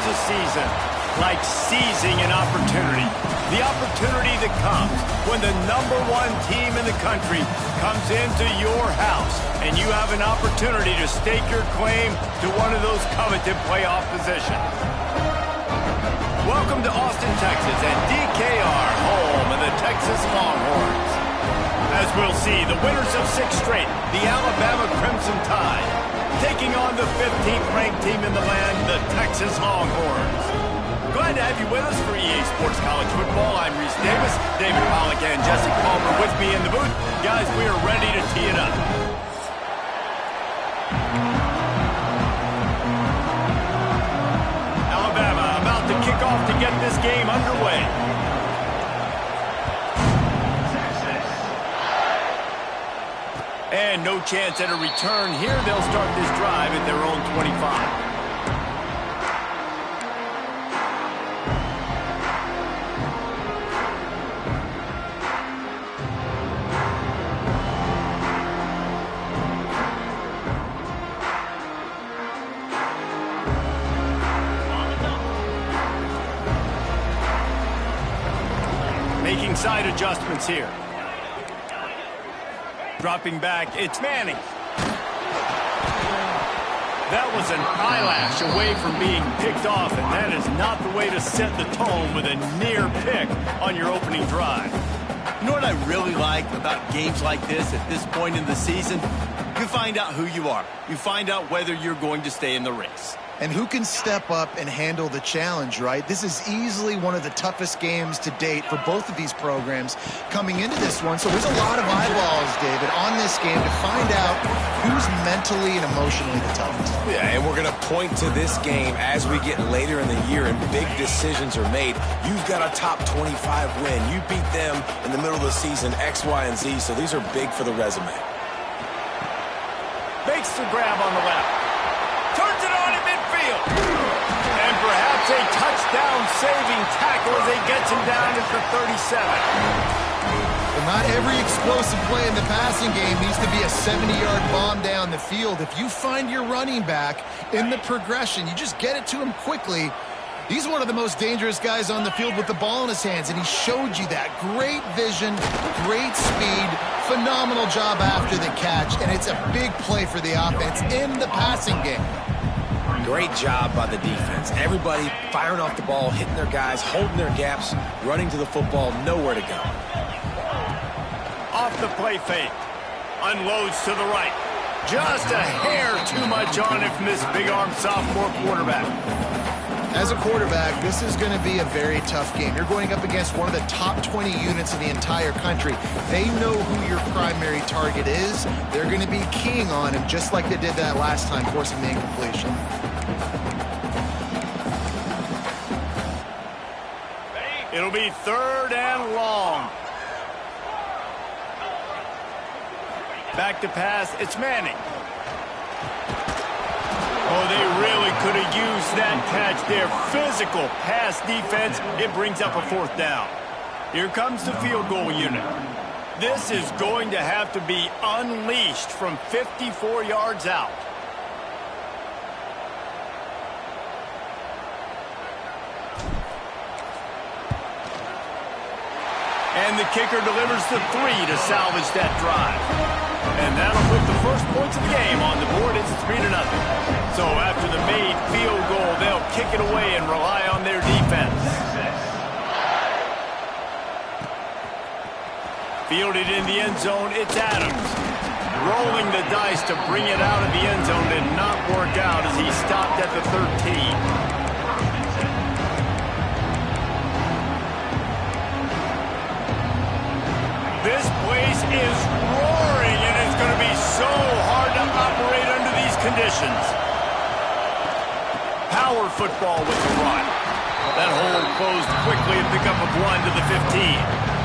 a season like seizing an opportunity. The opportunity that comes when the #1 team in the country comes into your house and you have an opportunity to stake your claim to one of those coveted playoff positions. Welcome to Austin, Texas, and DKR, home of the Texas Longhorns. As we'll see, the winners of 6 straight, the Alabama Crimson Tide, taking on the 15th ranked team in the land, the Texas Longhorns. Glad to have you with us for EA Sports College Football. I'm Reese Davis, David Pollack, and Jesse Palmer with me in the booth. Guys, we are ready to tee it up. Alabama about to kick off to get this game underway. And no chance at a return here. They'll start this drive at their own 25. Making side adjustments here. Dropping back, it's Manning. That was an eyelash away from being picked off, and that is not the way to set the tone with a near pick on your opening drive. You know what I really like about games like this at this point in the season? You find out who you are. You find out whether you're going to stay in the race. And who can step up and handle the challenge, right? This is easily one of the toughest games to date for both of these programs coming into this one. So there's a lot of eyeballs, David, on this game to find out who's mentally and emotionally the toughest. Yeah, and we're going to point to this game as we get later in the year and big decisions are made. You've got a top 25 win. You beat them in the middle of the season, X, Y, and Z, so these are big for the resume. Makes the grab on the left. Turns it on in midfield. And perhaps a touchdown-saving tackle as he gets him down at the 37. Well, not every explosive play in the passing game needs to be a 70-yard bomb down the field. If you find your running back in the progression, you just get it to him quickly. He's one of the most dangerous guys on the field with the ball in his hands, and he showed you that. Great vision, great speed, phenomenal job after the catch, and it's a big play for the offense in the passing game. Great job by the defense. Everybody firing off the ball, hitting their guys, holding their gaps, running to the football, nowhere to go. Off the play fake. Unloads to the right. Just a hair too much on it from this big-arm sophomore quarterback. As a quarterback, this is going to be a very tough game. You're going up against one of the top 20 units in the entire country. They know who your primary target is. They're going to be keying on him, just like they did that last time, forcing the incompletion. It'll be 3rd and long. Back to pass, it's Manning. Oh, they really could have used that catch there. Physical pass defense. It brings up a 4th down. Here comes the field goal unit. This is going to have to be unleashed from 54 yards out. And the kicker delivers the 3 to salvage that drive. And that'll put the first points of the game on the board. It's 3-0. So after the made field goal, they'll kick it away and rely on their defense. Fielded in the end zone, it's Adams. Rolling the dice to bring it out of the end zone did not work out as he stopped at the 13. This place is roaring, and it's going to be so hard to operate under these conditions. Power football with the run. That hole closed quickly and pick up a 1 to the 15.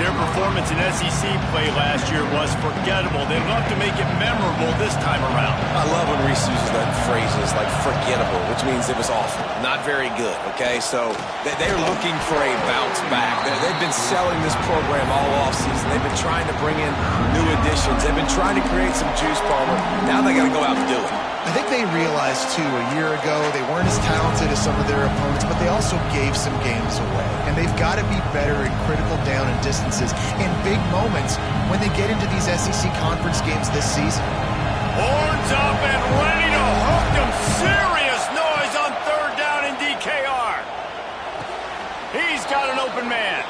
Their performance in SEC play last year was forgettable. They'd love to make it memorable this time around. I love when Reese uses that phrases like forgettable, which means it was awful, not very good, okay? So they're looking for a bounce back. They've been selling this program all offseason. They've been trying to bring in new additions. They've been trying to create some juice, Palmer. Now they got to go out and do it. I think they realized, too, a year ago they weren't as talented as some of their opponents, but they also gave some games away. And they've got to be better in critical down and distances in big moments when they get into these SEC conference games this season. Horns up and ready to hook them. Serious noise on third down in DKR. He's got an open man.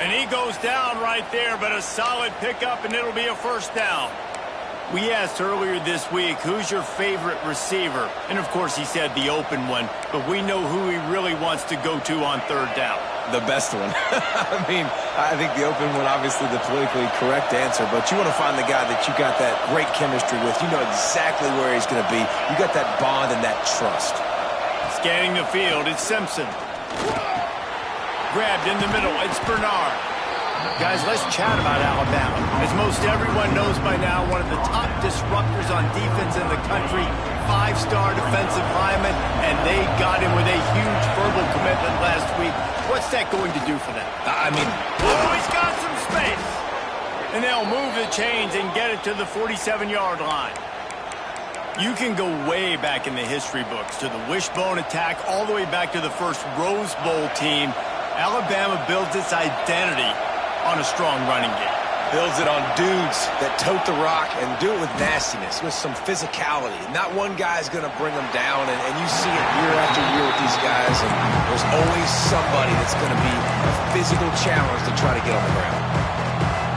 And he goes down right there, but a solid pickup, and it'll be a first down. We asked earlier this week, who's your favorite receiver? And, of course, he said the open one, but we know who he really wants to go to on third down. The best one. I mean, I think the open one, obviously the politically correct answer, but you want to find the guy that you got that great chemistry with. You know exactly where he's going to be. You got that bond and that trust. Scanning the field, it's Simpson. Grabbed in the middle, it's Bernard. Guys, let's chat about Alabama. As most everyone knows by now, one of the top disruptors on defense in the country, five-star defensive lineman, and they got him with a huge verbal commitment last week. What's that going to do for them? I mean, oh, he's got some space. And they'll move the chains and get it to the 47-yard line. You can go way back in the history books to the wishbone attack all the way back to the first Rose Bowl team. Alabama builds its identity on a strong running game. Builds it on dudes that tote the rock and do it with nastiness, with some physicality. Not one guy's going to bring them down, and you see it year after year with these guys, and there's always somebody that's going to be a physical challenge to try to get on the ground.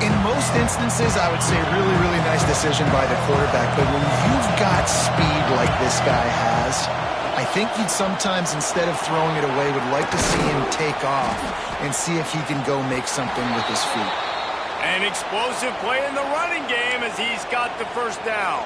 In most instances, I would say really, really nice decision by the quarterback, but when you've got speed like this guy has, I think you'd sometimes, instead of throwing it away, would like to see him take off and see if he can go make something with his feet. An explosive play in the running game as he's got the first down.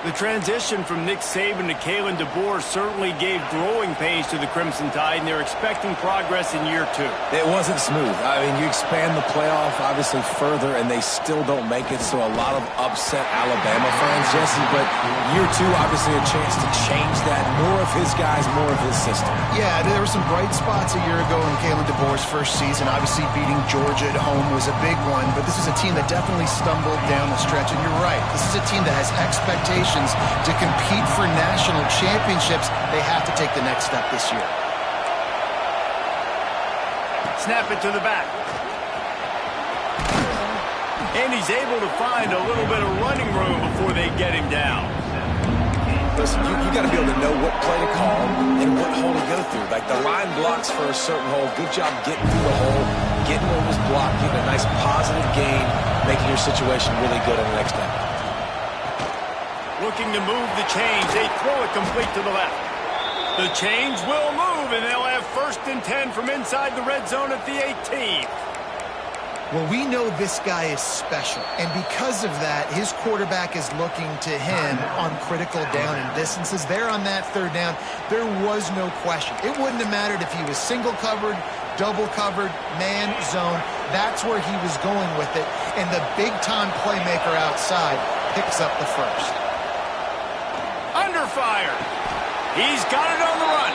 The transition from Nick Saban to Kalen DeBoer certainly gave growing pains to the Crimson Tide, and they're expecting progress in year two. It wasn't smooth. I mean, you expand the playoff, obviously, further, and they still don't make it, so a lot of upset Alabama fans, Jesse, but year two, obviously, a chance to change that. More of his guys, more of his system. Yeah, there were some bright spots a year ago in Kalen DeBoer's first season. Obviously, beating Georgia at home was a big one, but this is a team that definitely stumbled down the stretch, and you're right. This is a team that has expectations to compete for national championships. They have to take the next step this year. Snap it to the back. And he's able to find a little bit of running room before they get him down. Listen, you got to be able to know what play to call and what hole to go through. Like the line blocks for a certain hole. Good job getting through the hole, getting what was blocked, getting a nice positive gain, making your situation really good on the next down. Looking to move the chains. They throw it complete to the left. The chains will move, and they'll have 1st and 10 from inside the red zone at the 18. Well, we know this guy is special, and because of that, his quarterback is looking to him on critical down and distances. There on that third down, there was no question. It wouldn't have mattered if he was single covered, double covered, man, zone. That's where he was going with it, and the big-time playmaker outside picks up the first. Under fire. He's got it on the run.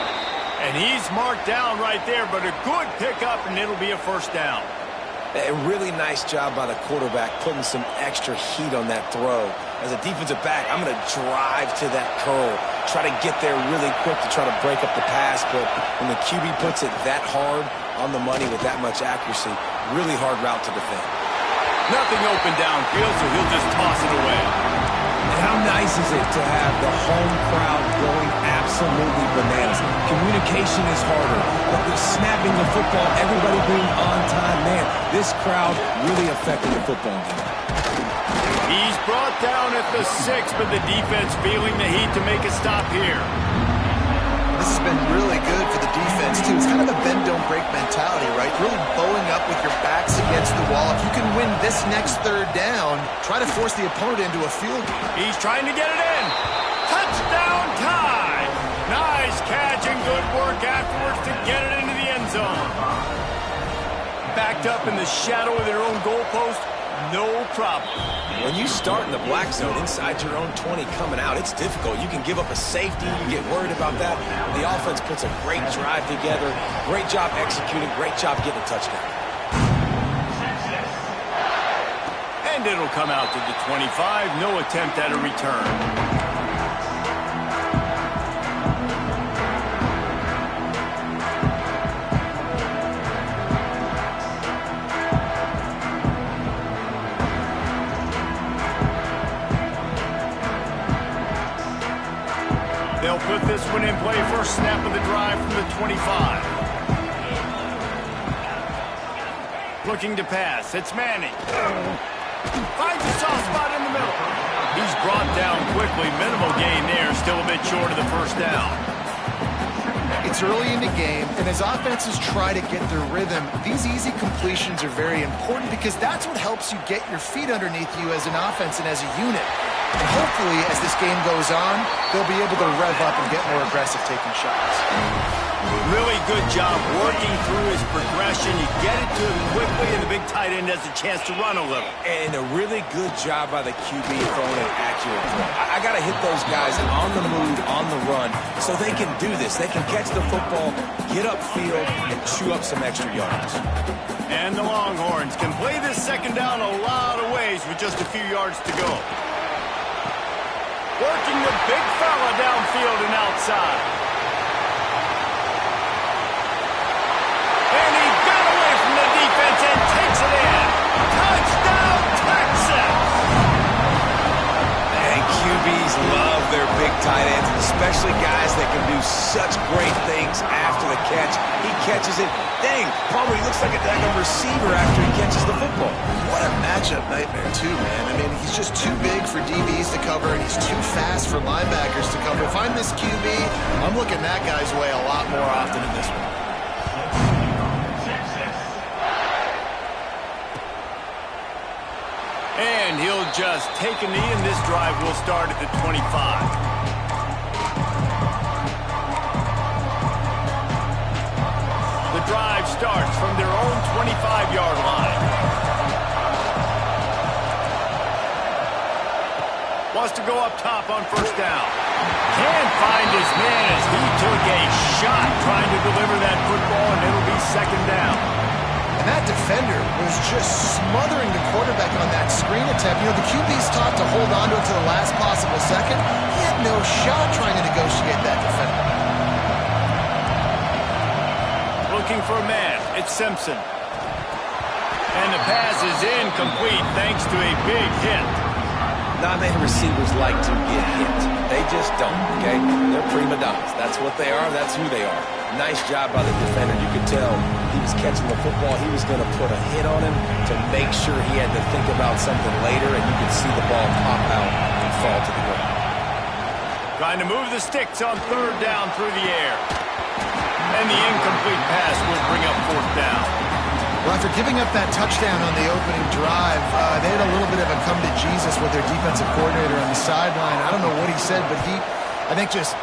And he's marked down right there, but a good pickup, and it'll be a first down. A really nice job by the quarterback putting some extra heat on that throw. As a defensive back, I'm going to drive to that curl, try to get there really quick to try to break up the pass, but when the QB puts it that hard on the money with that much accuracy, really hard route to defend. Nothing open downfield, so he'll just toss it away. And how nice is it to have the home crowd going absolutely bananas? Communication is harder, but with snapping the football, everybody being on time, man, this crowd really affected the football game. He's brought down at the 6, but the defense feeling the heat to make a stop here. This has been really good for the defense, too. It's kind of a bend-don't-break mentality, right? Really bowing up with your backs against the wall. If you can win this next third down, try to force the opponent into a field goal. He's trying to get it in. Touchdown tie. Nice catch and good work afterwards to get it into the end zone. Backed up in the shadow of their own goalpost, no problem. When you start in the black zone inside your own 20 coming out, it's difficult. You can give up a safety. You get worried about that. The offense puts a great drive together. Great job executing. Great job getting a touchdown. And it'll come out to the 25. No attempt at a return. play, first snap of the drive from the 25. Looking to pass. It's Manning. Finds a soft spot in the middle. He's brought down quickly. Minimal gain there. Still a bit short of the first down. It's early in the game, and as offenses try to get their rhythm, these easy completions are very important because that's what helps you get your feet underneath you as an offense and as a unit. And hopefully, as this game goes on, they'll be able to rev up and get more aggressive taking shots. Really good job working through his progression. You get it to him quickly, and the big tight end has a chance to run a little. And a really good job by the QB throwing an accurate throw. I got to hit those guys on the move, on the run, so they can do this. They can catch the football, get upfield, and chew up some extra yards. And the Longhorns can play this second down a lot of ways with just a few yards to go. Working the big fella downfield and outside. And he got away from the defense and takes it in. Touchdown, Texas! And QBs love their big tight ends, especially guys that can do such great things after the catch. He catches it. Dang, Palmer, he looks like a receiver after he catches the football. What a matchup nightmare, too, man. I mean, he's just too big for DBs to cover, and he's too fast for linebackers to cover. If I'm this QB, I'm looking that guy's way a lot more often in this one. And he'll just take a knee, and this drive will start at the 25. The drive starts from their own 25-yard line. Wants to go up top on first down. Can't find his man as he took a shot trying to deliver that football, and it'll be second down. And that defender was just smothering the quarterback on that screen attempt. You know, the QB's taught to hold on to it to the last possible second. He had no shot trying to negotiate that defender. Looking for a man. It's Simpson. And the pass is incomplete thanks to a big hit. Not many receivers like to get hit. They just don't, okay? They're prima donnas. That's what they are. That's who they are. Nice job by the defender. You could tell he was catching the football. He was going to put a hit on him to make sure he had to think about something later, and you could see the ball pop out and fall to the ground. Trying to move the sticks on third down through the air. And the incomplete pass will bring up fourth down. Well, after giving up that touchdown on the opening drive, they had a little bit of a come to Jesus with their defensive coordinator on the sideline. I don't know what he said, but he, I think, just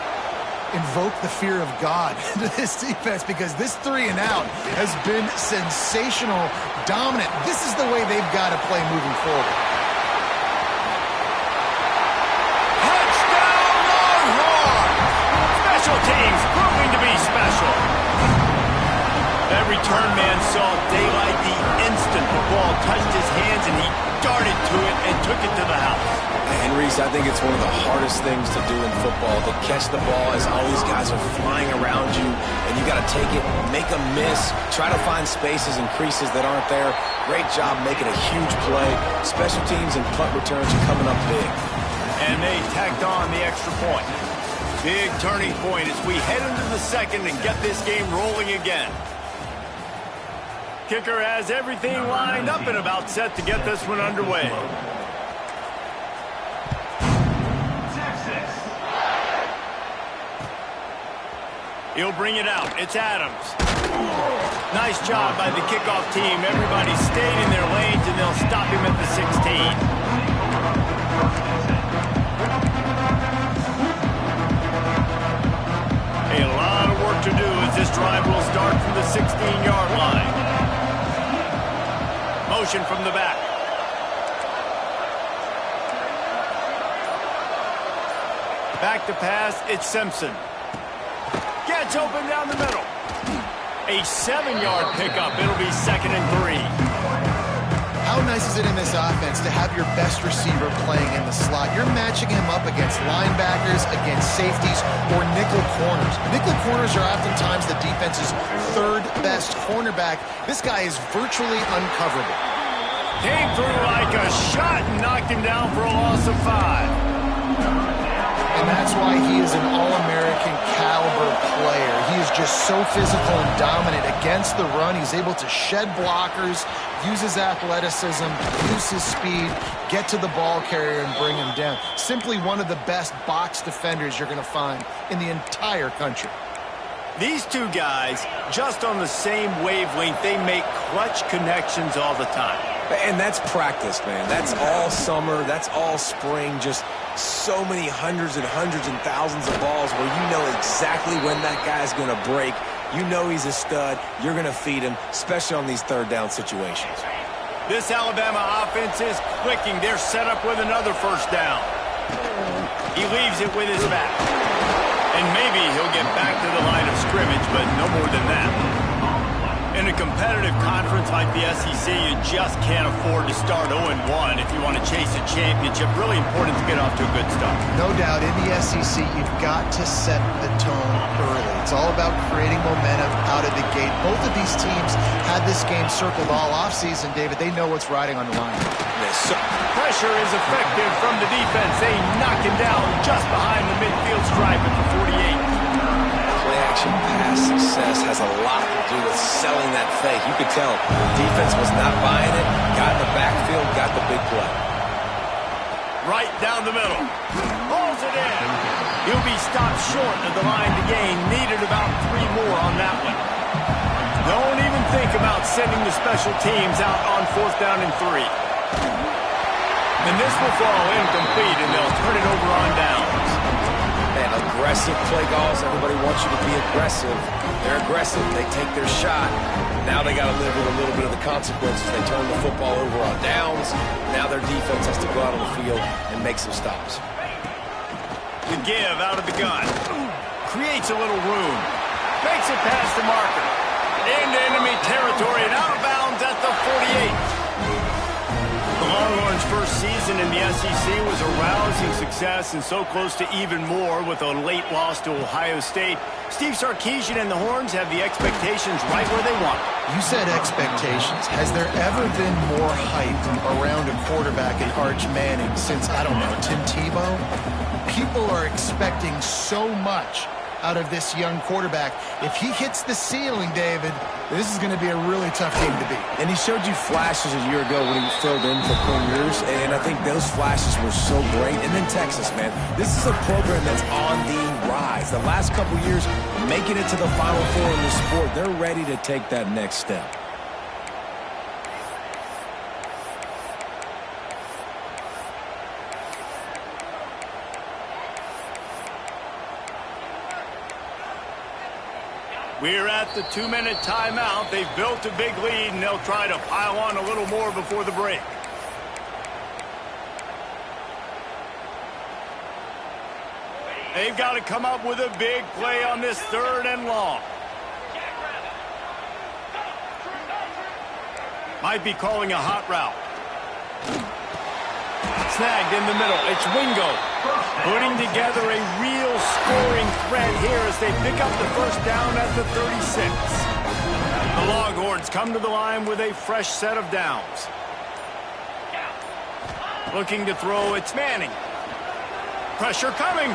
invoked the fear of God into this defense because this 3 and out has been sensational, dominant. This is the way they've got to play moving forward. Touchdown, Longhorns! Special teams proving to be special. That return man saw daylight the instant the ball touched his hands, and he darted to it and took it to the house. And Reese, I think it's one of the hardest things to do in football, to catch the ball as all these guys are flying around you, and you got to take it, make a miss, try to find spaces and creases that aren't there. Great job making a huge play. Special teams and punt returns are coming up big. And they tacked on the extra point. Big turning point as we head into the second and get this game rolling again. Kicker has everything lined up and about set to get this one underway. He'll bring it out. It's Adams. Nice job by the kickoff team. Everybody stayed in their lanes, and they'll stop him at the 16. A lot of work to do as this drive will start from the 16-yard line. Motion from the back. Back to pass, it's Simpson. Gets open down the middle. A 7-yard pickup. It'll be 2nd and 3. How nice is it in this offense to have your best receiver playing in the slot? You're matching him up against linebackers, against safeties, or nickel corners. Nickel corners are oftentimes the defense's 3rd best cornerback. This guy is virtually uncoverable. Came through like a shot and knocked him down for a loss of 5. And that's why he is an All-American caliber caliber player. He is just so physical and dominant against the run. He's able to shed blockers, use his athleticism, use his speed, get to the ball carrier and bring him down. Simply one of the best box defenders you're going to find in the entire country. These two guys, just on the same wavelength, they make clutch connections all the time. And that's practice, man. That's all summer. That's all spring. Just so many hundreds and thousands of balls where you know exactly when that guy's going to break. You know he's a stud. You're going to feed him, especially on these third down situations. This Alabama offense is clicking. They're set up with another first down. He leaves it with his back. And maybe he'll get back to the line of scrimmage, but no more than that. In a competitive conference like the SEC, you just can't afford to start 0-1 if you want to chase a championship. Really important to get off to a good start. No doubt, in the SEC, you've got to set the tone early. It's all about creating momentum out of the gate. Both of these teams had this game circled all offseason, David. They know what's riding on the line. Pressure is effective from the defense. They knock him down just behind the midfield stripe at the 48. Play-action pass success has a lot to do with selling that fake. You could tell the defense was not buying it, got in the backfield, got the big play. Right down the middle. Pulls it in. He'll be stopped short of the line to gain. Needed about 3 more on that one. Don't even think about sending the special teams out on 4th down and 3. And this will fall incomplete, and they'll turn it over on downs. Man, aggressive play calls. Everybody wants you to be aggressive. They're aggressive. They take their shot. Now they got to live with a little bit of the consequences. They turn the football over on downs. Now their defense has to go out on the field and make some stops. The give out of the gun. Creates a little room. Makes it past the marker. Into enemy territory and out of bounds at the 48. The Longhorns' first season in the SEC was a rousing success and so close to even more with a late loss to Ohio State. Steve Sarkisian and the Horns have the expectations right where they want. You said expectations. Has there ever been more hype around a quarterback in Arch Manning since, I don't know, Tim Tebow? People are expecting so much out of this young quarterback. If he hits the ceiling, David, this is going to be a really tough team to beat. And he showed you flashes a year ago when he filled in for Premiers, and I think those flashes were so great. And then Texas, man, this is a program that's on the rise. The last couple years, making it to the Final Four in the sport, they're ready to take that next step. We're at the 2-minute timeout. They've built a big lead, and they'll try to pile on a little more before the break. They've got to come up with a big play on this 3rd and long. Might be calling a hot route. Snagged in the middle. It's Wingo putting together a real scoring threat here as they pick up the first down at the 36. The Longhorns come to the line with a fresh set of downs. Looking to throw, it's Manning. Pressure coming.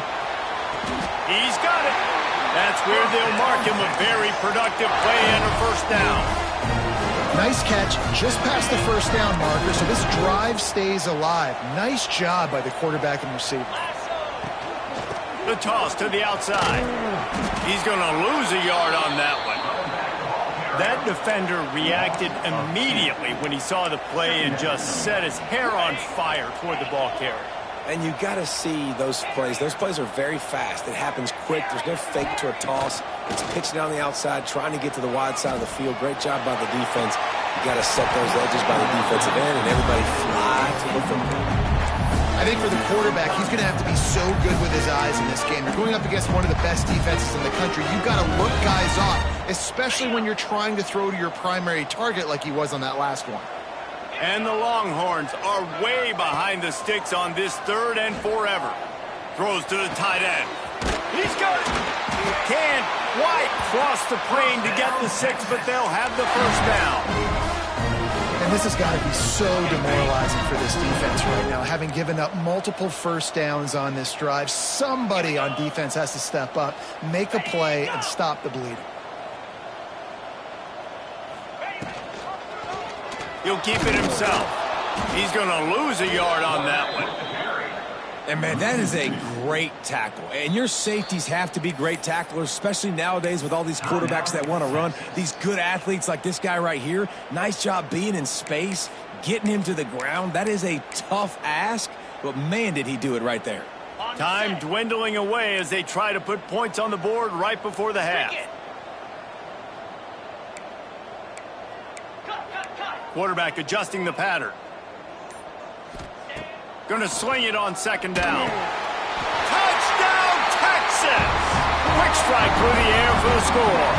He's got it. That's where they'll mark him. A very productive play and a first down. Nice catch just past the first down marker, so this drive stays alive. Nice job by the quarterback and receiver. The toss to the outside. He's going to lose a yard on that one. That defender reacted immediately when he saw the play and just set his hair on fire toward the ball carrier. And you got to see those plays. Those plays are very fast. It happens quick. There's no fake to a toss. It's pitched down the outside, trying to get to the wide side of the field. Great job by the defense. You got to set those edges by the defensive end, and everybody fly to the football. I think for the quarterback, he's going to have to be so good with his eyes in this game. You're going up against one of the best defenses in the country. You've got to look guys off, especially when you're trying to throw to your primary target like he was on that last one. And the Longhorns are way behind the sticks on this 3rd and forever. Throws to the tight end. He's got it. Can't quite cross the plane to get the 6, but they'll have the first down. And And this has got to be so demoralizing for this defense right now, having given up multiple first downs on this drive. Somebody on defense has to step up, make a play, and stop the bleeding. He'll keep it himself. He's going to lose a yard on that one. And, man, that is a great tackle. And your safeties have to be great tacklers, especially nowadays with all these quarterbacks that want to run. These good athletes like this guy right here, nice job being in space, getting him to the ground. That is a tough ask, but, man, did he do it right there. Time dwindling away as they try to put points on the board right before the half. Quarterback adjusting the pattern. Going to sling it on second down. Touchdown, Texas! Quick strike through the air for the score.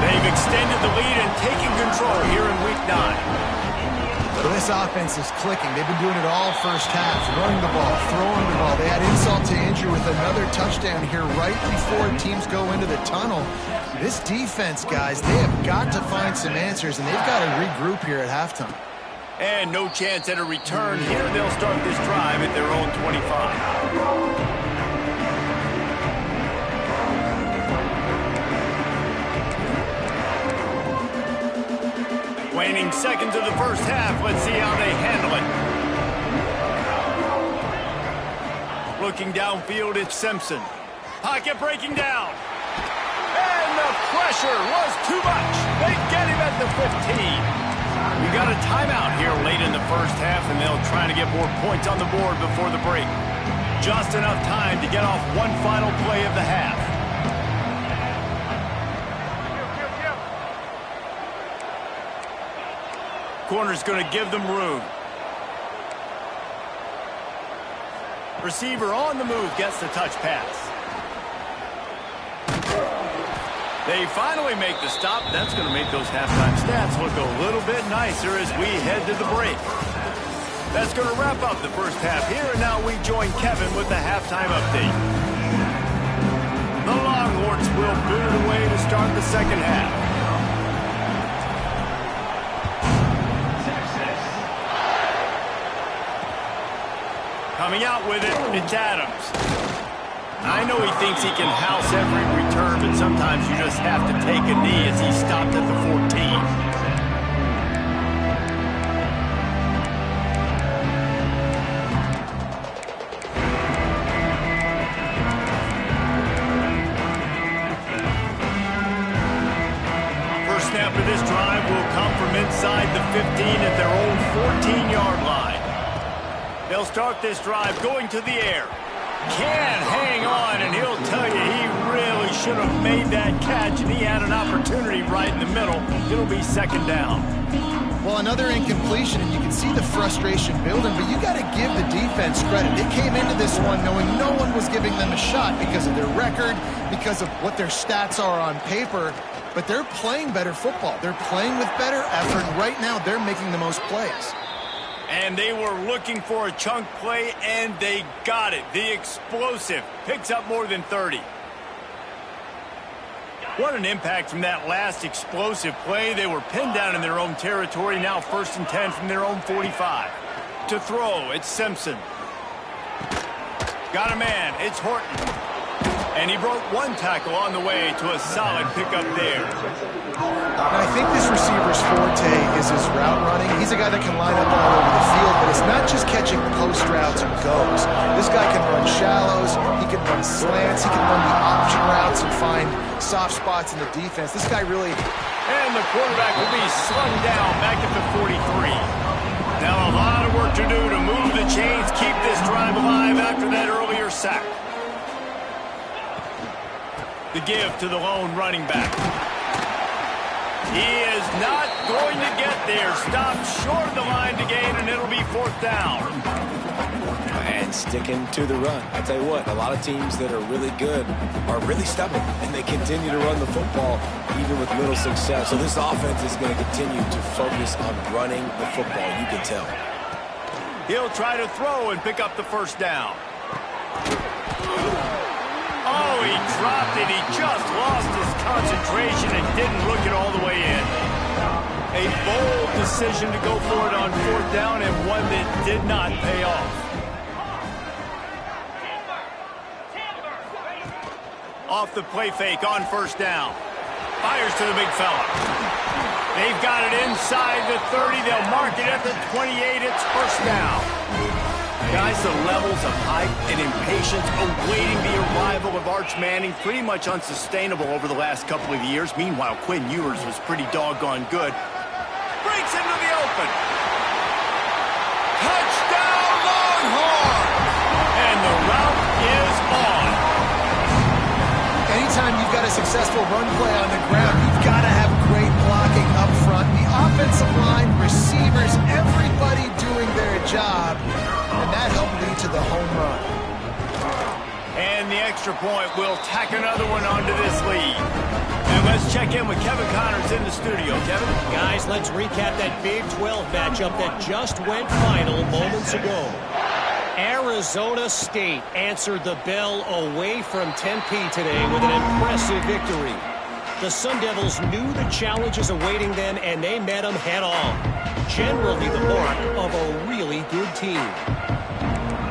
They've extended the lead and taken control here in Week 9. So this offense is clicking. They've been doing it all first half, running the ball, throwing the ball. They had insult to injury with another touchdown here right before teams go into the tunnel. This defense, guys, they have got to find some answers, and they've got to regroup here at halftime. And no chance at a return here. They'll start this drive at their own 25. Waning seconds of the first half. Let's see how they handle it. Looking downfield, it's Simpson. Pocket breaking down. And the pressure was too much. They get him at the 15. We got a timeout here late in the first half, and they'll try to get more points on the board before the break. Just enough time to get off one final play of the half. Corner's going to give them room. Receiver on the move gets the touch pass. They finally make the stop. That's going to make those halftime stats look a little bit nicer as we head to the break. That's going to wrap up the first half here, and now we join Kevin with the halftime update. The Longhorns will boot it away to start the second half. Coming out with it, it's Adams. I know he thinks he can house every return, but sometimes you just have to take a knee as he stopped at the 14. First snap of this drive will come from inside the 15 at their own 14-yard line. They'll start this drive going to the air. Can hang on, and he'll tell you he really should have made that catch, and he had an opportunity right in the middle. It'll be second down. Well, another incompletion, and you can see the frustration building, but you got to give the defense credit. They came into this one knowing no one was giving them a shot because of their record, because of what their stats are on paper, but they're playing better football. They're playing with better effort, and right now they're making the most plays. And they were looking for a chunk play, and they got it. The explosive picks up more than 30. What an impact from that last explosive play. They were pinned down in their own territory, now 1st and 10 from their own 45. To throw, it's Simpson. Got a man, it's Horton. And he broke one tackle on the way to a solid pickup there. And I think this receiver's forte is his route running. He's a guy that can line up all over the field, but it's not just catching post routes and goes. This guy can run shallows, he can run slants, he can run the option routes and find soft spots in the defense. This guy really... And the quarterback will be slung down back at the 43. Now a lot of work to do to move the chains, keep this drive alive after that earlier sack. The give to the lone running back. He is not going to get there. Stopped short of the line to gain, and it'll be 4th down. And sticking to the run. I tell you what, a lot of teams that are really good are really stubborn, and they continue to run the football even with little success. So this offense is going to continue to focus on running the football, you can tell. He'll try to throw and pick up the first down. Oh, he dropped it. He just lost his concentration and didn't look it all the way in. A bold decision to go for it on 4th down and one that did not pay off. Off the play fake on 1st down. Fires to the big fella. They've got it inside the 30. They'll mark it at the 28. It's 1st down. Guys, the levels of hype and impatience awaiting the arrival of Arch Manning pretty much unsustainable over the last couple of years. Meanwhile, Quinn Ewers was pretty doggone good. Breaks into the open. Touchdown, Longhorns! And the route is on. Anytime you've got a successful run play on the ground, you've got to have great blocking up front. The offensive line, receivers, everybody doing their job. And that helped lead to the home run. And the extra point will tack another one onto this lead. And let's check in with Kevin Connors in the studio. Kevin? Guys, let's recap that Big 12 matchup that just went final moments ago. Arizona State answered the bell away from Tempe today with an impressive victory. The Sun Devils knew the challenges awaiting them, and they met them head-on. Generally the mark of a really good team.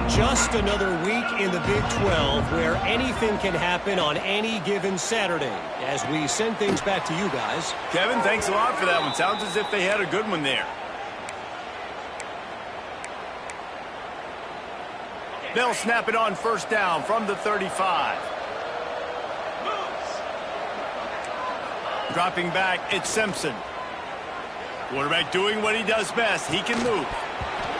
Just another week in the Big 12 where anything can happen on any given Saturday. As we send things back to you guys. Kevin, thanks a lot for that one. Sounds as if they had a good one there. They'll snap it on 1st down from the 35. Dropping back, it's Simpson. Quarterback doing what he does best. He can move.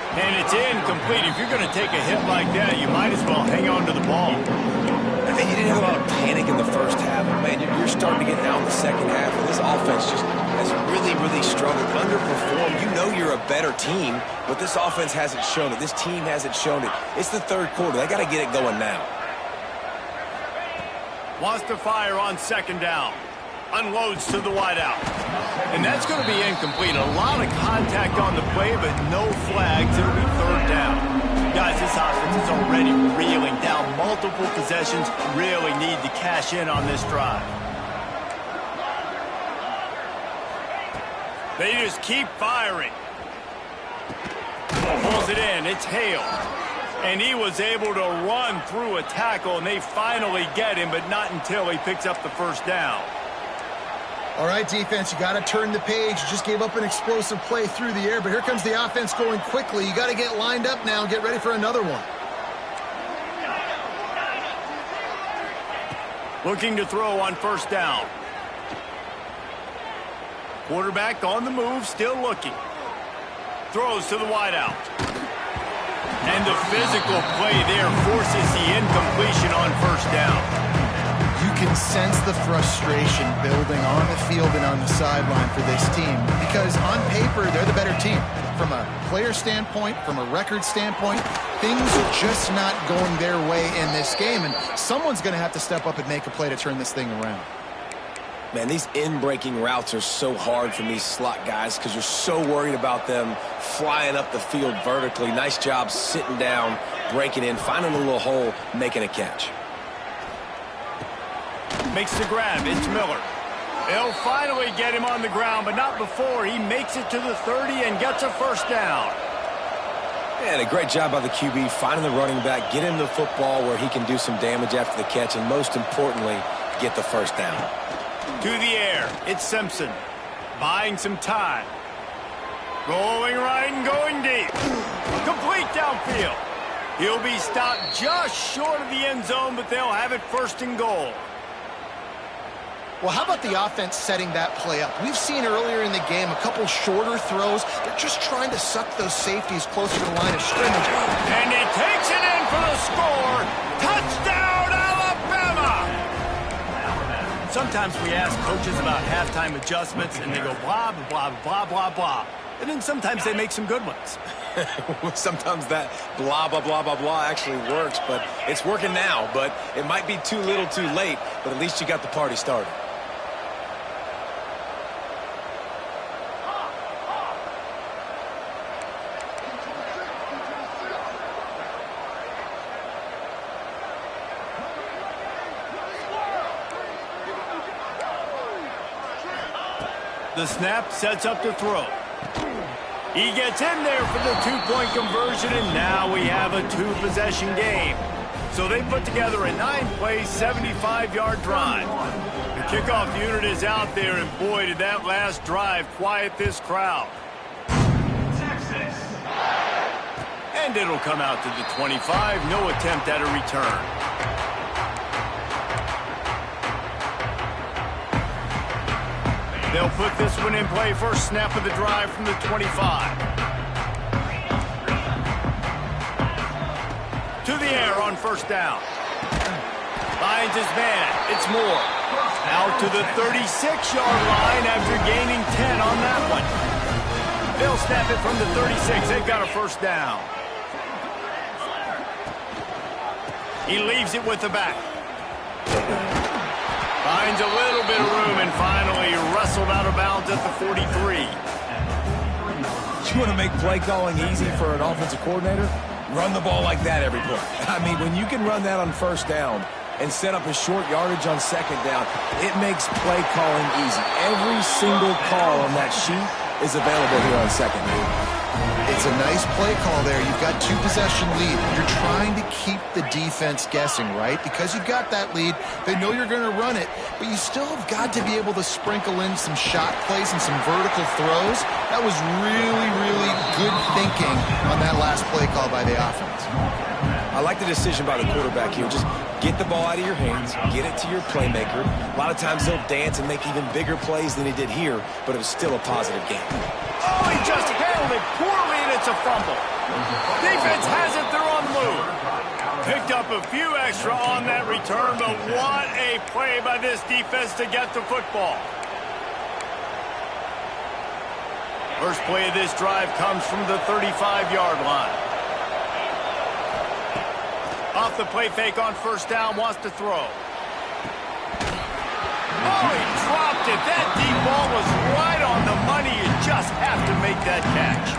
And it's incomplete. If you're going to take a hit like that, you might as well hang on to the ball. I think you didn't have a lot of panic in the first half. Man, you're starting to get down in the second half, and this offense just has really, really struggled, underperformed. You know you're a better team, but this offense hasn't shown it. This team hasn't shown it. It's the 3rd quarter. They got to get it going now. Wants to fire on 2nd down. Unloads to the wideout. And that's going to be incomplete. A lot of contact on the play, but no flags. It'll be 3rd down. Guys, this offense is already reeling down multiple possessions. Really need to cash in on this drive. They just keep firing. Pulls it in. It's Hale. And he was able to run through a tackle, and they finally get him, but not until he picks up the 1st down. All right, defense, you got to turn the page. You just gave up an explosive play through the air, but here comes the offense going quickly. You got to get lined up now and get ready for another one. Looking to throw on 1st down. Quarterback on the move, still looking. Throws to the wideout. And the physical play there forces the incompletion on 1st down. You can sense the frustration building on the field and on the sideline for this team because on paper, they're the better team. From a player standpoint, from a record standpoint, things are just not going their way in this game, and someone's going to have to step up and make a play to turn this thing around. Man, these in-breaking routes are so hard from these slot guys because you're so worried about them flying up the field vertically. Nice job sitting down, breaking in, finding a little hole, making a catch. Makes the grab. It's Miller. They'll finally get him on the ground, but not before he makes it to the 30 and gets a 1st down. And a great job by the QB finding the running back, get him the football where he can do some damage after the catch, and most importantly, get the 1st down. To the air, it's Simpson. Buying some time. Rolling right and going deep. Complete downfield. He'll be stopped just short of the end zone, but they'll have it 1st and goal. Well, how about the offense setting that play up? We've seen earlier in the game a couple shorter throws. They're just trying to suck those safeties closer to the line of scrimmage. And he takes it in for the score. Touchdown, Alabama! Sometimes we ask coaches about halftime adjustments, and they go blah, blah, blah, blah, blah. And then sometimes they make some good ones. Sometimes that blah, blah, blah, blah, blah actually works, but it's working now. But it might be too little too late, but at least you got the party started. The snap sets up to throw. He gets in there for the two-point conversion, and now we have a two-possession game. So they put together a 9-play, 75-yard drive. The kickoff unit is out there, and boy, did that last drive quiet this crowd. And it'll come out to the 25. No attempt at a return. They'll put this one in play. First snap of the drive from the 25. To the air on first down. Finds his man. It's Moore. Out to the 36-yard line after gaining 10 on that one. They'll snap it from the 36. They've got a first down. He leaves it with the back. Finds a little bit of room and finally wrestled out of bounds at the 43. You want to make play calling easy for an offensive coordinator? Run the ball like that every play. I mean, when you can run that on first down and set up a short yardage on second down, it makes play calling easy. Every single call on that sheet is available here on second down. It's a nice play call there. You've got two-possession lead. You're trying to keep the defense guessing, right? Because you've got that lead, they know you're going to run it, but you still have got to be able to sprinkle in some shot plays and some vertical throws. That was really, really good thinking on that last play call by the offense. I like the decision by the quarterback here. Just get the ball out of your hands, get it to your playmaker. A lot of times they'll dance and make even bigger plays than he did here, but it was still a positive game. Oh, he just handled it poorly, and it's a fumble. Defense has it. They're on the move. Picked up a few extra on that return, but what a play by this defense to get the football. First play of this drive comes from the 35-yard line. Off the play fake on first down, wants to throw. Oh, he dropped it. That deep ball was right on the money. You just have to make that catch.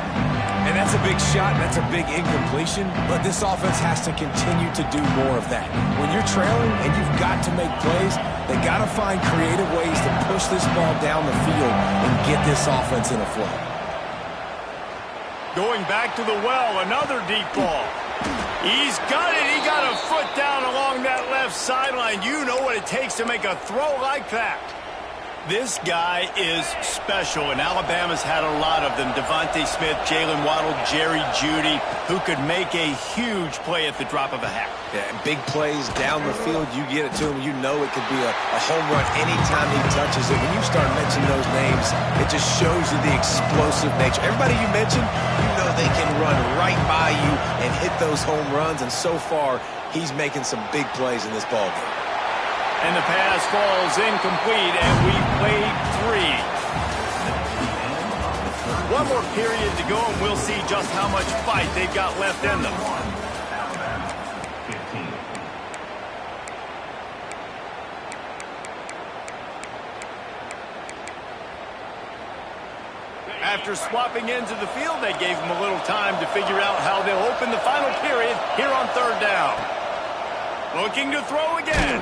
And that's a big shot, and that's a big incompletion, but this offense has to continue to do more of that. When you're trailing and you've got to make plays, they got to find creative ways to push this ball down the field and get this offense in a flow. Going back to the well, another deep ball. He's got it. He got a foot down along that left sideline. You know what it takes to make a throw like that. This guy is special, and Alabama's had a lot of them. Devontae Smith, Jalen Waddle, Jerry Jeudy, who could make a huge play at the drop of a hat. Yeah, big plays down the field, you get it to him, you know it could be a home run anytime he touches it. When you start mentioning those names, it just shows you the explosive nature. Everybody you mentioned, you know they can run right by you and hit those home runs, and so far, he's making some big plays in this ballgame. And the pass falls incomplete, and we've played 3. One more period to go, and we'll see just how much fight they've got left in them. After swapping ends of the field, they gave them a little time to figure out how they'll open the final period here on third down. Looking to throw again.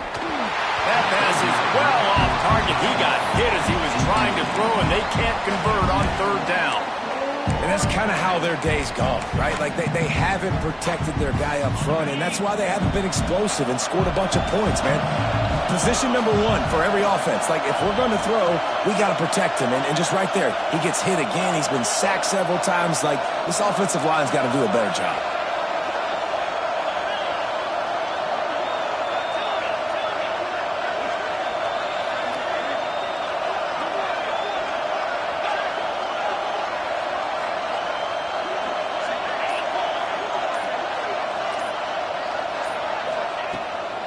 That pass is well off target. He got hit as he was trying to throw, and they can't convert on third down. And that's kind of how their day's gone, right? Like they haven't protected their guy up front, and that's why they haven't been explosive and scored a bunch of points, man. Position number one for every offense. Like, if we're going to throw, we got to protect him. And just right there, he gets hit again. He's been sacked several times. Like, this offensive line's got to do a better job.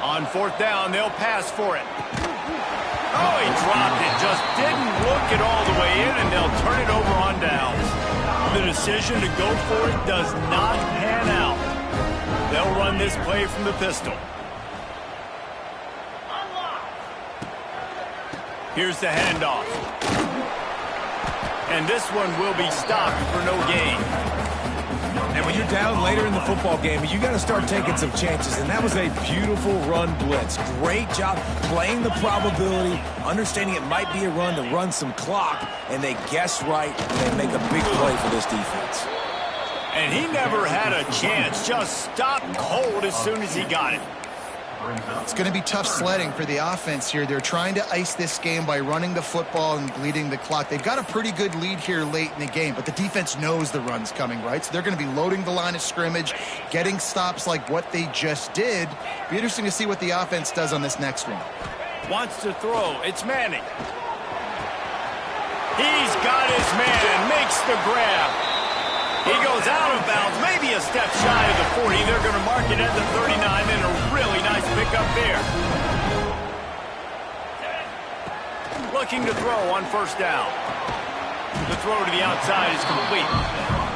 On fourth down, they'll pass for it. Oh, he dropped it. Just didn't look it all the way in, and they'll turn it over on downs. The decision to go for it does not pan out. They'll run this play from the pistol. Here's the handoff. And this one will be stopped for no gain. And when you're down later in the football game, you got to start taking some chances, and that was a beautiful run blitz. Great job playing the probability, understanding it might be a run to run some clock, and they guessed right, and they make a big play for this defense. And he never had a chance, just stopped cold as soon as he got it. It's going to be tough sledding for the offense here. They're trying to ice this game by running the football and bleeding the clock. They've got a pretty good lead here late in the game, but the defense knows the run's coming, right? So they're going to be loading the line of scrimmage, getting stops like what they just did. Be interesting to see what the offense does on this next one. Wants to throw. It's Manning. He's got his man, makes the grab. He goes out of bounds, maybe a step shy of the 40. They're going to mark it at the 39, and a really nice pickup there. Looking to throw on first down. The throw to the outside is complete.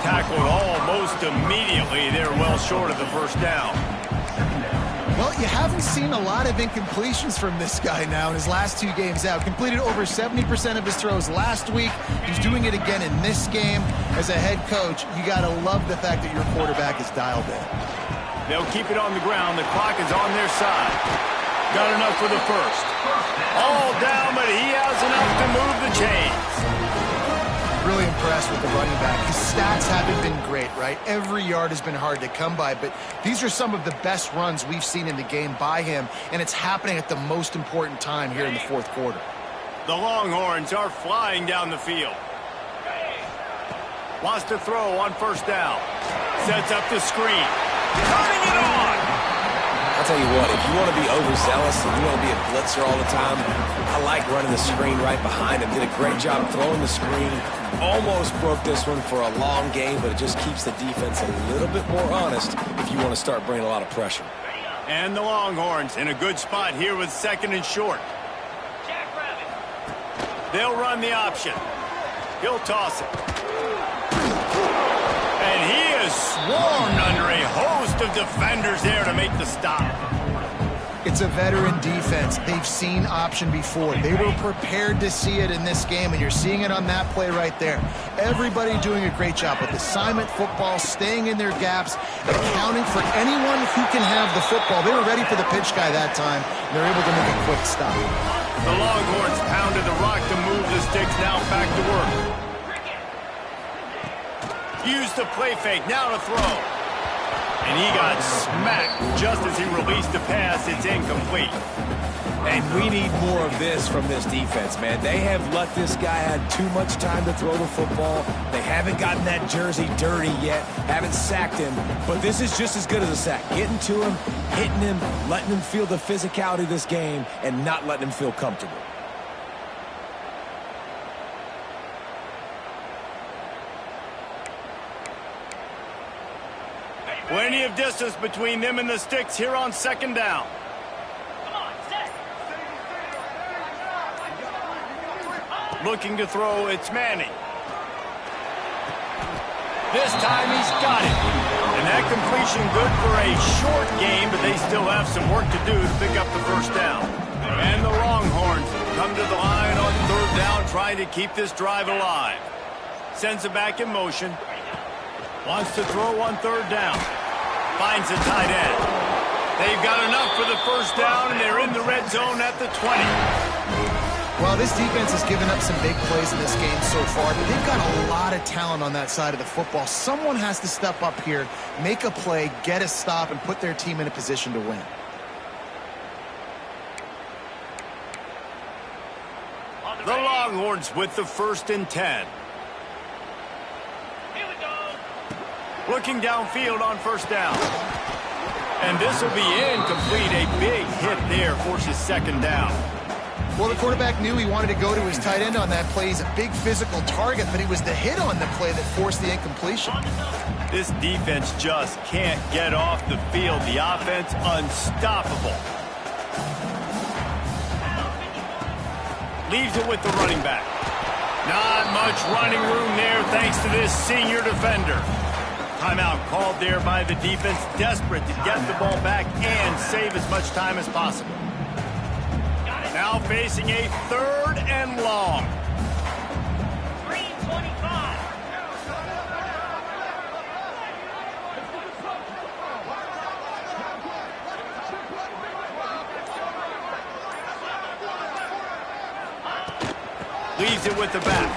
Tackled almost immediately. They're well short of the first down. Well, you haven't seen a lot of incompletions from this guy now in his last 2 games out. Completed over 70% of his throws last week. He's doing it again in this game. As a head coach, you got to love the fact that your quarterback is dialed in. They'll keep it on the ground. The clock is on their side. Got enough for the first. All down, but he has enough to move the chains. Really impressed with the running back. His stats haven't been great, right? Every yard has been hard to come by, but these are some of the best runs we've seen in the game by him, and it's happening at the most important time here in the fourth quarter. The Longhorns are flying down the field. Wants to throw on first down. Sets up the screen. Turning it on! I'll tell you what, if you want to be overzealous and you want to be a blitzer all the time, I like running the screen right behind him. Did a great job throwing the screen. Almost broke this one for a long game, but it just keeps the defense a little bit more honest if you want to start bringing a lot of pressure. And the Longhorns in a good spot here with second and short. They'll run the option. He'll toss it. And he is swarmed under a host of defenders there to make the stop. It's a veteran defense. They've seen option before. They were prepared to see it in this game, and you're seeing it on that play right there. Everybody doing a great job with assignment football, staying in their gaps, accounting for anyone who can have the football. They were ready for the pitch guy that time, and they're able to make a quick stop. The Longhorns pounded the rock to move the sticks. Now back to work. Use the play fake. Now to throw. And he got smacked just as he released the pass. It's incomplete. And we need more of this from this defense, man. They have let this guy have too much time to throw the football. They haven't gotten that jersey dirty yet, haven't sacked him. But this is just as good as a sack. Getting to him, hitting him, letting him feel the physicality of this game, and not letting him feel comfortable. Plenty of distance between them and the sticks here on second down. Looking to throw, it's Manning. This time he's got it. And that completion good for a short game, but they still have some work to do to pick up the first down. And the Longhorns come to the line on third down, trying to keep this drive alive. Sends it back in motion. Wants to throw on third down. Finds a tight end. They've got enough for the first down, and they're in the red zone at the 20. Well, this defense has given up some big plays in this game so far, but they've got a lot of talent on that side of the football. Someone has to step up here, make a play, get a stop, and put their team in a position to win. The Longhorns with the 1st and 10. Looking downfield on first down. And this will be incomplete. A big hit there forces second down. Well, the quarterback knew he wanted to go to his tight end on that play. He's a big physical target, but it was the hit on the play that forced the incompletion. This defense just can't get off the field. The offense unstoppable. Leaves it with the running back. Not much running room there thanks to this senior defender. Timeout called there by the defense, desperate to get the ball back and save as much time as possible. Now facing a 3rd and long. 3:25. Leaves it with the back.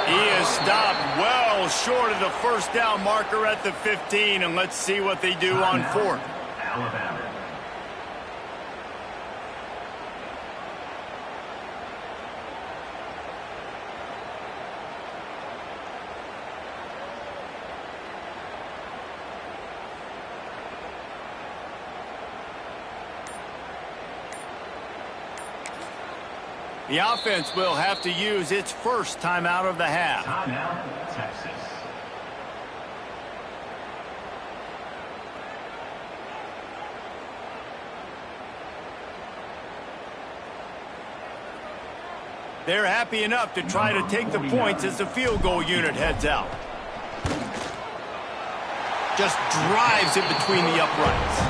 He is stopped well short of the first down marker at the 15, and let's see what they do on fourth. Alabama. The offense will have to use its first timeout of the half. Timeout, Texas. They're happy enough to try to take the points as the field goal unit heads out. Just drives it between the uprights.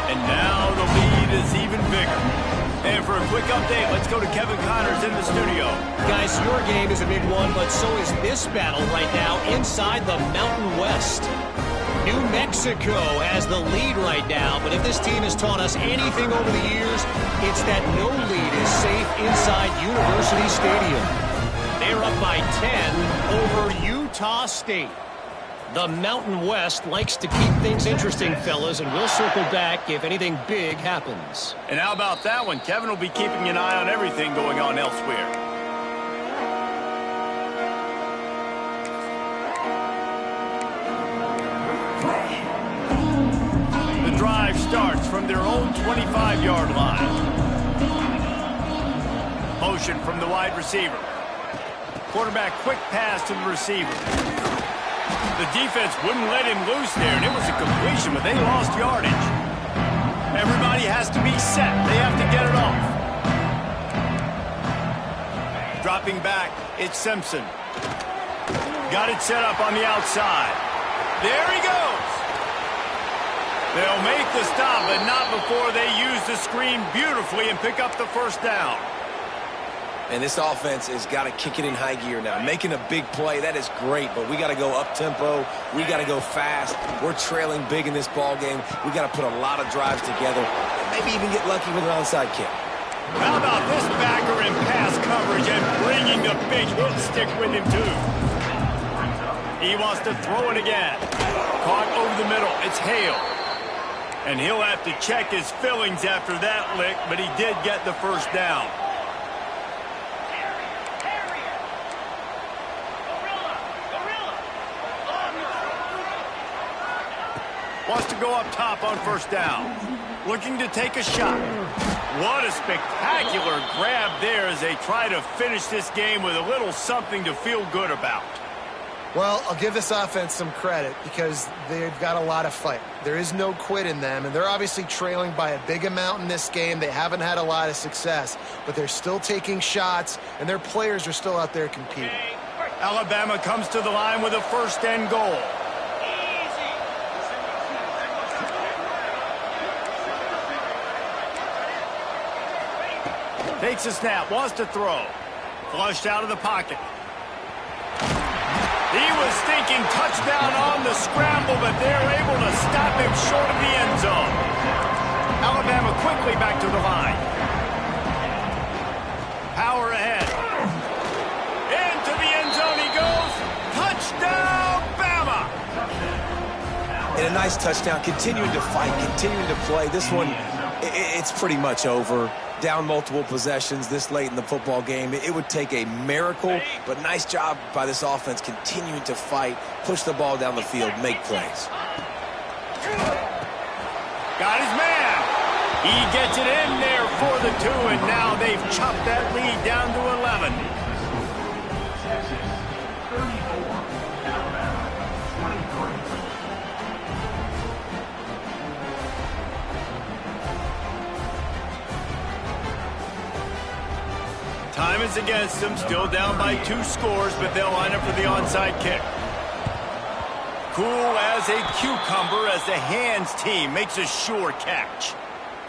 And now the lead is even bigger. And for a quick update, let's go to Kevin Connors in the studio. Guys, your game is a big one, but so is this battle right now inside the Mountain West. New Mexico has the lead right now, but if this team has taught us anything over the years, it's that no lead is safe inside University Stadium. They're up by 10 over Utah State. The Mountain West likes to keep things interesting, fellas, and we'll circle back if anything big happens. And how about that one? Kevin will be keeping an eye on everything going on elsewhere. The drive starts from their own 25-yard line. Motion from the wide receiver. Quarterback quick pass to the receiver. The defense wouldn't let him loose there, and it was a completion, but they lost yardage. Everybody has to be set. They have to get it off. Dropping back, it's Simpson. Got it set up on the outside. There he goes. They'll make the stop, but not before they use the screen beautifully and pick up the first down. And this offense has got to kick it in high gear now. Making a big play, that is great, but we got to go up-tempo. We got to go fast. We're trailing big in this ball game. We got to put a lot of drives together and maybe even get lucky with an onside kick. How about this backer in pass coverage and bringing the big hit stick with him, too? He wants to throw it again. Caught over the middle. It's Hale. And he'll have to check his fillings after that lick, but he did get the first down. Wants to go up top on first down. Looking to take a shot. What a spectacular grab there as they try to finish this game with a little something to feel good about. Well, I'll give this offense some credit because they've got a lot of fight. There is no quit in them, and they're obviously trailing by a big amount in this game. They haven't had a lot of success, but they're still taking shots, and their players are still out there competing. Alabama comes to the line with a first and goal. Takes a snap, wants to throw. Flushed out of the pocket. He was thinking touchdown on the scramble, but they're able to stop him short of the end zone. Alabama quickly back to the line. Power ahead. Into the end zone he goes. Touchdown, Bama! And a nice touchdown, continuing to fight, continuing to play. This one, it's pretty much over. Down multiple possessions this late in the football game. It would take a miracle, but nice job by this offense continuing to fight, push the ball down the field, make plays. Got his man. He gets it in there for the 2, and now they've chopped that lead down to 11. Texas, 34. Alabama, 23. Time is against them, still down by 2 scores, but they'll line up for the onside kick. Cool as a cucumber as the hands team makes a sure catch.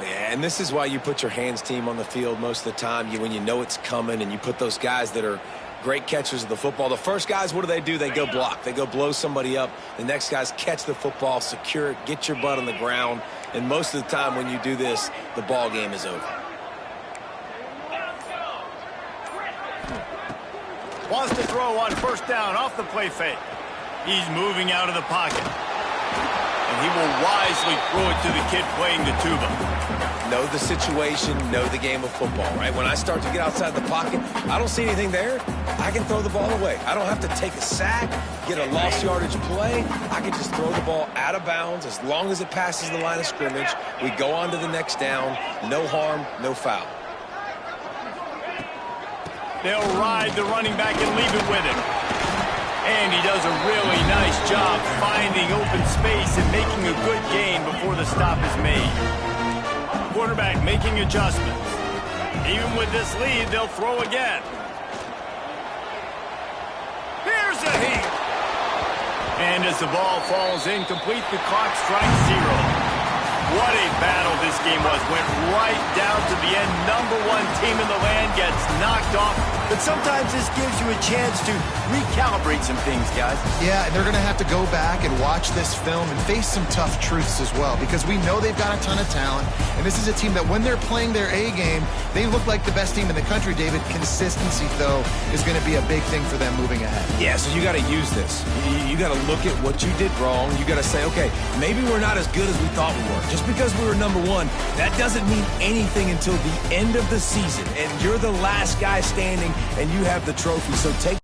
Yeah, and this is why you put your hands team on the field most of the time. When you know it's coming, and you put those guys that are great catchers of the football. The first guys, what do? They go block. They go blow somebody up. The next guys catch the football, secure it, get your butt on the ground. And most of the time when you do this, the ball game is over. Wants to throw on first down off the play fake. He's moving out of the pocket. And he will wisely throw it to the kid playing the tuba. Know the situation, know the game of football, right? When I start to get outside the pocket, I don't see anything there. I can throw the ball away. I don't have to take a sack, get a lost yardage play. I can just throw the ball out of bounds as long as it passes the line of scrimmage. We go on to the next down. No harm, no foul. They'll ride the running back and leave it with him. And he does a really nice job finding open space and making a good gain before the stop is made. Quarterback making adjustments. Even with this lead, they'll throw again. Here's a heat. And as the ball falls incomplete, the clock strikes 0. What a battle this game was. Went right down to the end. #1 team in the land gets knocked off. But sometimes this gives you a chance to recalibrate some things, guys. Yeah, and they're going to have to go back and watch this film and face some tough truths as well, because we know they've got a ton of talent, and this is a team that when they're playing their A game, they look like the best team in the country, David. Consistency, though, is going to be a big thing for them moving ahead. Yeah, so you got to use this. You got to look at what you did wrong. You got to say, okay, maybe we're not as good as we thought we were. Just because we were #1, that doesn't mean anything until the end of the season, and you're the last guy standing, and you have the trophy. So take